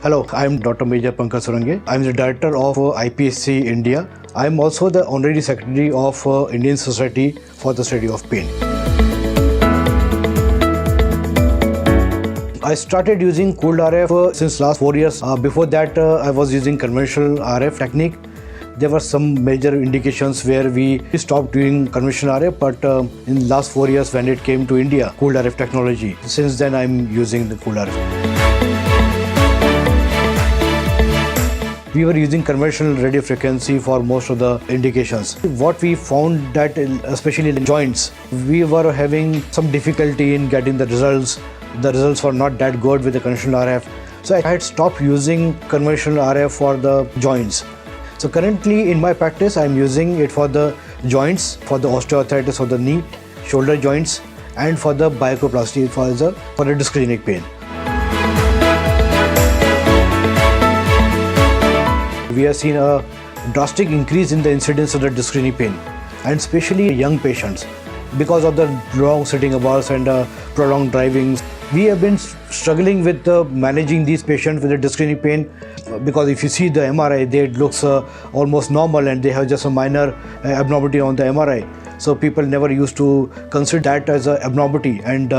Hello, I am Dr. Major Pankaj Surange. I am the director of IPSC India. I am also the honorary secretary of Indian Society for the Study of Pain. I started using cooled RF since last 4 years. Before that, I was using conventional RF technique. There were some major indications where we stopped doing conventional RF, but in last 4 years when it came to India, cooled RF technology, since then I am using the cooled RF. We were using conventional radio frequency for most of the indications. What we found that especially in joints, we were having some difficulty in getting the results. The results were not that good with the conventional RF. So I had stopped using conventional RF for the joints. So currently in my practice, I'm using it for the joints, for the osteoarthritis of the knee, shoulder joints, and for the bacoplasty for the discogenic pain. We have seen a drastic increase in the incidence of the discogenic pain, and especially young patients, because of the long sitting hours and prolonged driving. We have been struggling with managing these patients with the discogenic pain, because if you see the MRI, it looks almost normal and they have just a minor abnormality on the MRI. So people never used to consider that as an abnormality, and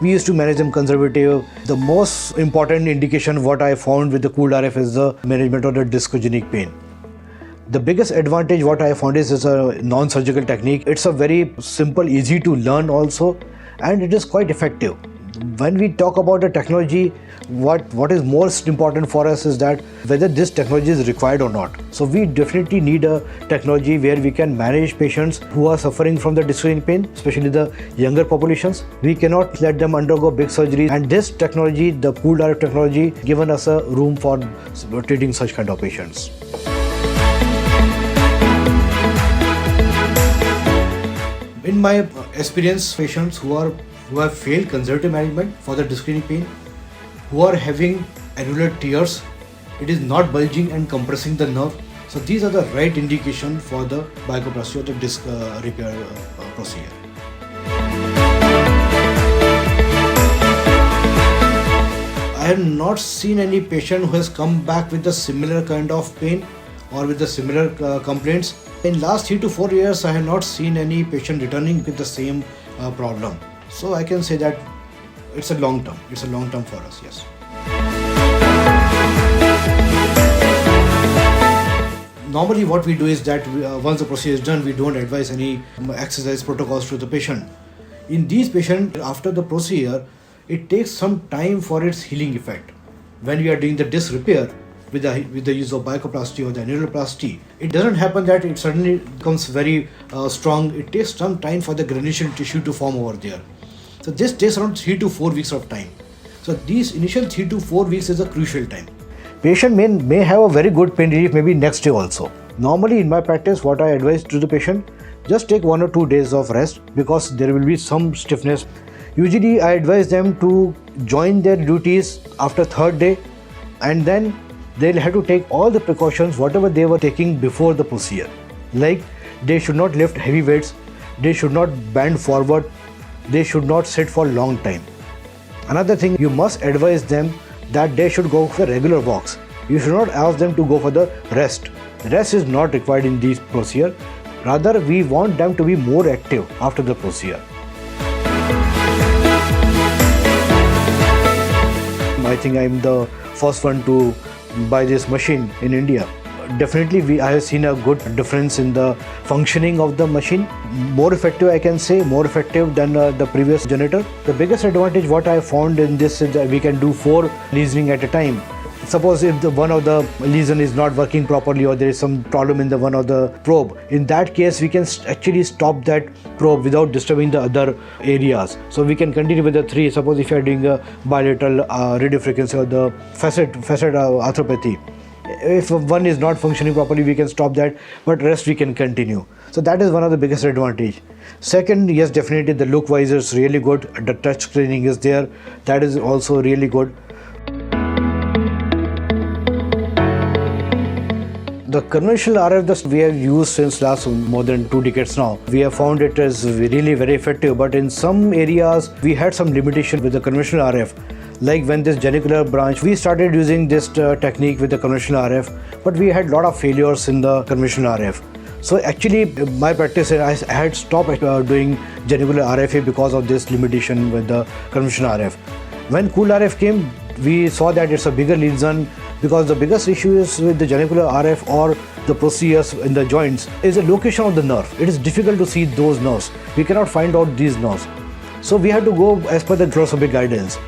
we used to manage them conservative. The most important indication what I found with the cooled RF is the management of the discogenic pain. The biggest advantage what I found is a non-surgical technique. It's a very simple, easy to learn also, and it is quite effective. When we talk about the technology, what is most important for us is that whether this technology is required or not. So we definitely need a technology where we can manage patients who are suffering from the discogenic pain, especially the younger populations. We cannot let them undergo big surgeries, and this technology, the cooled RF technology, given us a room for treating such kind of patients. In my experience, patients who have failed conservative management for the discogenic pain, who are having annular tears, it is not bulging and compressing the nerve. So these are the right indication for the bacoplasty or the disc repair procedure. I have not seen any patient who has come back with a similar kind of pain or with the similar complaints. In last 3 to 4 years, I have not seen any patient returning with the same problem. So I can say that it's a long term. It's a long term for us, yes. Normally what we do is that once the procedure is done, we don't advise any exercise protocols to the patient. In these patients, after the procedure, it takes some time for its healing effect. When we are doing the disc repair with the use of bacoplasty or the annuloplasty, it doesn't happen that it suddenly becomes very strong. It takes some time for the granulation tissue to form over there. So this takes around 3 to 4 weeks of time. So these initial 3 to 4 weeks is a crucial time. Patient may have a very good pain relief maybe next day also. Normally in my practice, what I advise to the patient, just take 1 or 2 days of rest, because there will be some stiffness. Usually I advise them to join their duties after 3rd day, and then they'll have to take all the precautions whatever they were taking before the procedure. Like they should not lift heavy weights, they should not bend forward, they should not sit for a long time. Another thing, you must advise them that they should go for regular walks. You should not ask them to go for the rest. Rest is not required in these procedure. Rather, we want them to be more active after the procedure. I think I am the first one to buy this machine in India. Definitely I have seen a good difference in the functioning of the machine. More effective, I can say, more effective than the previous generator. The biggest advantage what I found in this is that we can do 4 lesioning at a time. Suppose if one of the lesion is not working properly or there is some problem in the one of the probe, in that case we can actually stop that probe without disturbing the other areas. So we can continue with the 3. Suppose if you are doing a bilateral radiofrequency or the facet arthropathy, if one is not functioning properly, we can stop that, but rest we can continue. So that is one of the biggest advantage. Second, yes, definitely the look wise is really good. The touch screening is there. That is also really good. The conventional RF that we have used since last more than 2 decades now, we have found it is really very effective, but in some areas we had some limitation with the conventional RF. Like when this genicular branch, we started using this technique with the conventional RF, but we had a lot of failures in the conventional RF. So actually my practice, I had stopped doing genicular RFA because of this limitation with the conventional RF. When cool RF came, we saw that it's a bigger lesion, because the biggest issue is with the genicular RF or the procedures in the joints is the location of the nerve. It is difficult to see those nerves. We cannot find out these nerves. So we had to go as per the fluoroscopic guidance.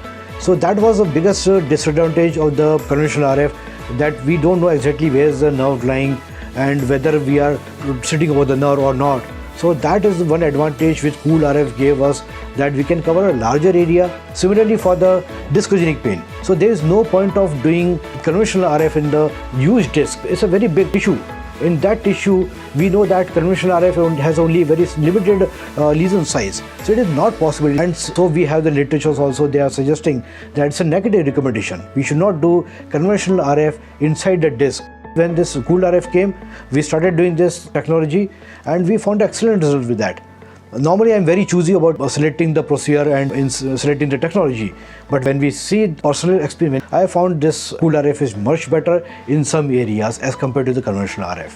So that was the biggest disadvantage of the conventional RF, that we don't know exactly where is the nerve lying and whether we are sitting over the nerve or not. So that is one advantage which cool RF gave us, that we can cover a larger area. Similarly for the discogenic pain. So there is no point of doing conventional RF in the huge disc. It's a very big tissue. In that tissue, we know that conventional RF has only very limited lesion size. So it is not possible. And so we have the literatures also, they are suggesting that it's a negative recommendation. We should not do conventional RF inside the disc. When this cool RF came, we started doing this technology and we found excellent results with that. Normally I'm very choosy about selecting the procedure and in selecting the technology, but when we see personal experiment, I found this cool RF is much better in some areas as compared to the conventional RF.